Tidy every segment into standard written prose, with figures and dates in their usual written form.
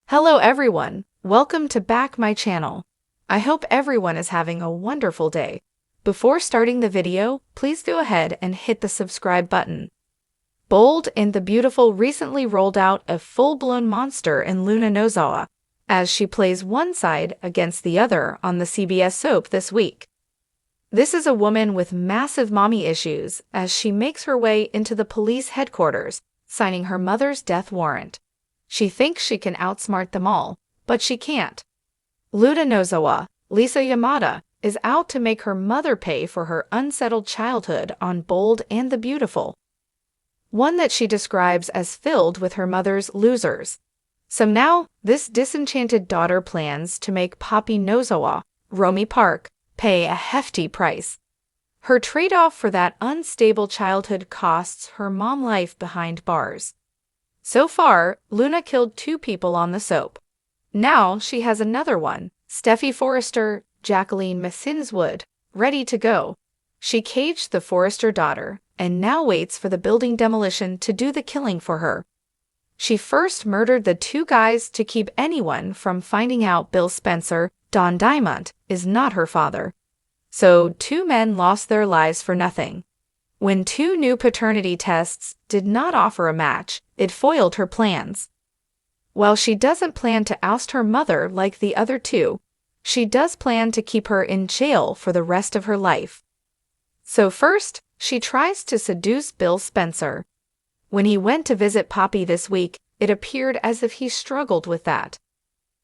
Hello everyone, welcome to back my channel. I hope everyone is having a wonderful day. Before starting the video, please go ahead and hit the subscribe button. Bold and the Beautiful recently rolled out a full-blown monster in Luna Nozawa, as she plays one side against the other on the CBS soap this week. This is a woman with massive mommy issues as she makes her way into the police headquarters, signing her mother's death warrant. She thinks she can outsmart them all, but she can't. Luna Nozawa, Lisa Yamada, is out to make her mother pay for her unsettled childhood on Bold and the Beautiful, one that she describes as filled with her mother's losers. So now, this disenchanted daughter plans to make Poppy Nozawa, Romy Park, pay a hefty price. Her trade-off for that unstable childhood costs her mom life behind bars. So far, Luna killed 2 people on the soap. Now she has another one, Steffi Forrester, Jacqueline Massinswood, ready to go. She caged the Forrester daughter and now waits for the building demolition to do the killing for her. She first murdered the 2 guys to keep anyone from finding out Bill Spencer, Don Diamond, is not her father. So 2 men lost their lives for nothing. When 2 new paternity tests did not offer a match, it foiled her plans. While she doesn't plan to oust her mother like the other 2, she does plan to keep her in jail for the rest of her life. So first, she tries to seduce Bill Spencer. When he went to visit Poppy this week, it appeared as if he struggled with that.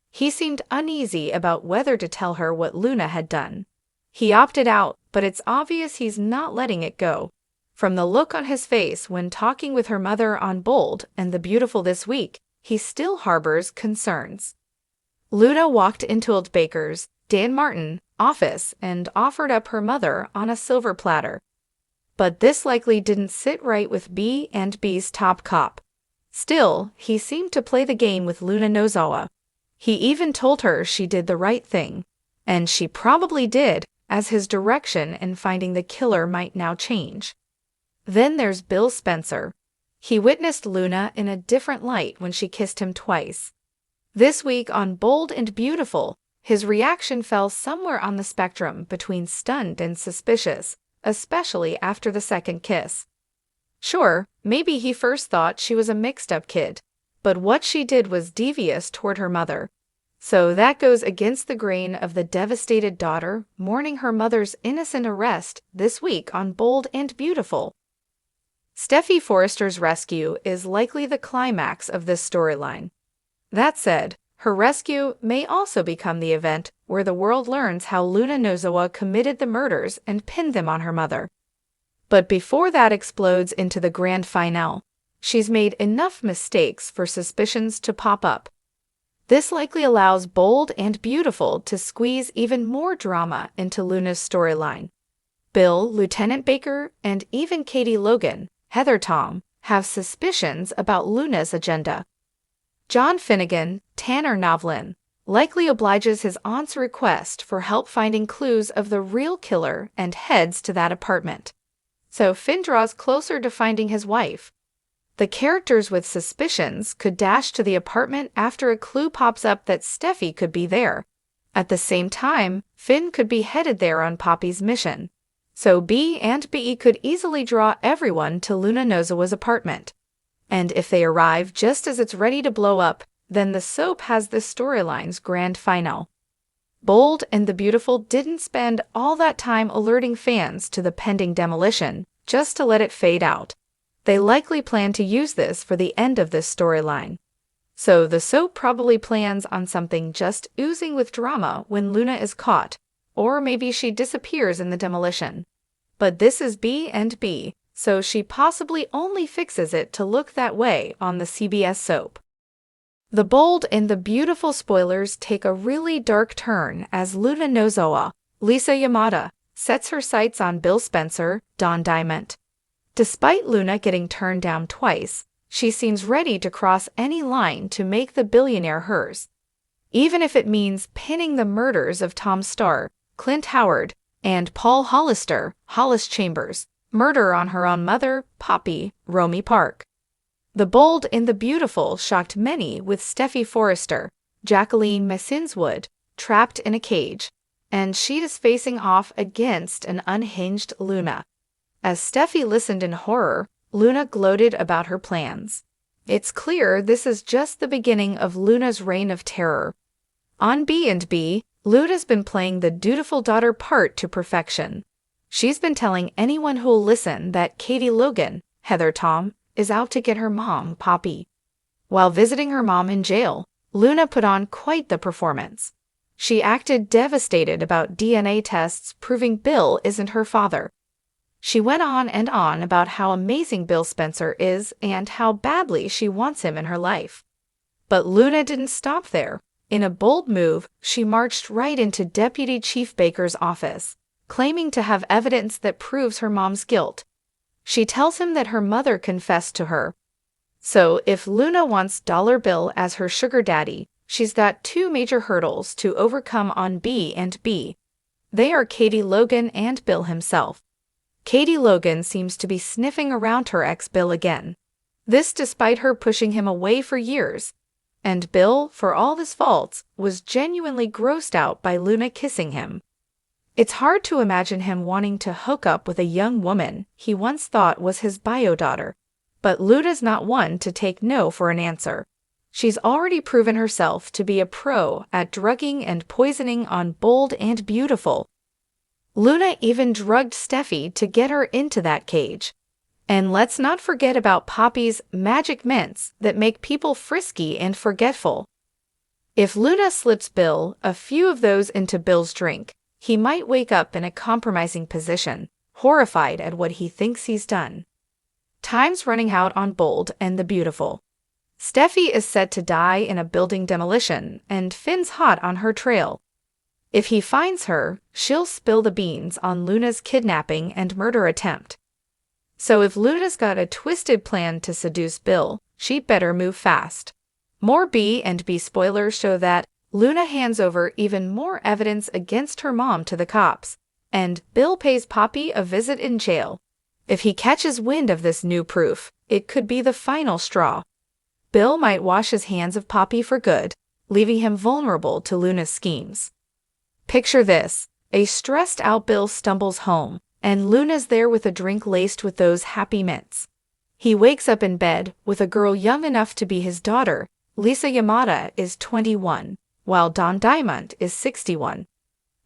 He seemed uneasy about whether to tell her what Luna had done. He opted out, but it's obvious he's not letting it go. From the look on his face when talking with her mother on Bold and the Beautiful this week, he still harbors concerns. Luna walked into Old Baker's, Dan Martin, office and offered up her mother on a silver platter. But this likely didn't sit right with B&B's top cop. Still, he seemed to play the game with Luna Nozawa. He even told her she did the right thing. And she probably did, as his direction in finding the killer might now change. Then there's Bill Spencer. He witnessed Luna in a different light when she kissed him twice. This week on Bold and Beautiful, his reaction fell somewhere on the spectrum between stunned and suspicious, especially after the second kiss. Sure, maybe he first thought she was a mixed-up kid, but what she did was devious toward her mother. So that goes against the grain of the devastated daughter mourning her mother's innocent arrest this week on Bold and Beautiful. Steffi Forrester's rescue is likely the climax of this storyline. That said, her rescue may also become the event where the world learns how Luna Nozawa committed the murders and pinned them on her mother. But before that explodes into the grand finale, she's made enough mistakes for suspicions to pop up. This likely allows Bold and Beautiful to squeeze even more drama into Luna's storyline. Bill, Lieutenant Baker, and even Katie Logan, Heather Tom, have suspicions about Luna's agenda. John Finnegan, Tanner Novlin, likely obliges his aunt's request for help finding clues of the real killer and heads to that apartment. So Finn draws closer to finding his wife. The characters with suspicions could dash to the apartment after a clue pops up that Steffi could be there. At the same time, Finn could be headed there on Poppy's mission. So B&B could easily draw everyone to Luna Nozawa's apartment. And if they arrive just as it's ready to blow up, then the soap has this storyline's grand finale. Bold and the Beautiful didn't spend all that time alerting fans to the pending demolition just to let it fade out. They likely plan to use this for the end of this storyline. So the soap probably plans on something just oozing with drama when Luna is caught, or maybe she disappears in the demolition. But this is B&B, so she possibly only fixes it to look that way on the CBS soap. The Bold and the Beautiful spoilers take a really dark turn as Luna Nozawa, Lisa Yamada, sets her sights on Bill Spencer, Don Diamond. Despite Luna getting turned down twice, she seems ready to cross any line to make the billionaire hers. Even if it means pinning the murders of Tom Starr, Clint Howard, and Paul Hollister, Hollis Chambers, murder on her own mother, Poppy, Romy Park. The Bold and the Beautiful shocked many with Steffi Forrester, Jacqueline Messinswood, trapped in a cage, and she is facing off against an unhinged Luna. As Steffi listened in horror, Luna gloated about her plans. It's clear this is just the beginning of Luna's reign of terror. On B&B, Luna's been playing the dutiful daughter part to perfection. She's been telling anyone who'll listen that Katie Logan, Heather Tom, is out to get her mom, Poppy. While visiting her mom in jail, Luna put on quite the performance. She acted devastated about DNA tests proving Bill isn't her father. She went on and on about how amazing Bill Spencer is and how badly she wants him in her life. But Luna didn't stop there. In a bold move, she marched right into Deputy Chief Baker's office, claiming to have evidence that proves her mom's guilt. She tells him that her mother confessed to her. So if Luna wants Dollar Bill as her sugar daddy, she's got two major hurdles to overcome on B&B. They are Katie Logan and Bill himself. Katie Logan seems to be sniffing around her ex-Bill again. This despite her pushing him away for years. And Bill, for all his faults, was genuinely grossed out by Luna kissing him. It's hard to imagine him wanting to hook up with a young woman he once thought was his bio daughter. But Luna's not one to take no for an answer. She's already proven herself to be a pro at drugging and poisoning on Bold and Beautiful. Luna even drugged Steffi to get her into that cage. And let's not forget about Poppy's magic mints that make people frisky and forgetful. If Luna slips Bill a few of those into Bill's drink, he might wake up in a compromising position, horrified at what he thinks he's done. Time's running out on Bold and the Beautiful. Steffi is set to die in a building demolition, and Finn's hot on her trail. If he finds her, she'll spill the beans on Luna's kidnapping and murder attempt. So if Luna's got a twisted plan to seduce Bill, she'd better move fast. More B&B spoilers show that Luna hands over even more evidence against her mom to the cops, and Bill pays Poppy a visit in jail. If he catches wind of this new proof, it could be the final straw. Bill might wash his hands of Poppy for good, leaving him vulnerable to Luna's schemes. Picture this: a stressed-out Bill stumbles home, and Luna's there with a drink laced with those happy mints. He wakes up in bed with a girl young enough to be his daughter. Lisa Yamada is 21, while Don Diamond is 61.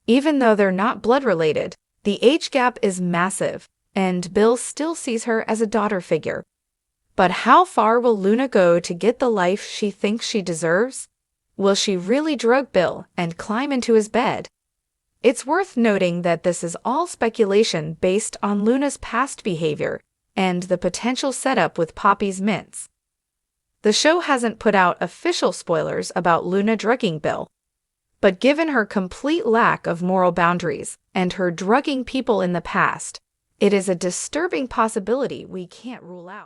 Even though they're not blood-related, the age gap is massive, and Bill still sees her as a daughter figure. But how far will Luna go to get the life she thinks she deserves? Will she really drug Bill and climb into his bed? It's worth noting that this is all speculation based on Luna's past behavior and the potential setup with Poppy's mints. The show hasn't put out official spoilers about Luna drugging Bill, but given her complete lack of moral boundaries and her drugging people in the past, it is a disturbing possibility we can't rule out.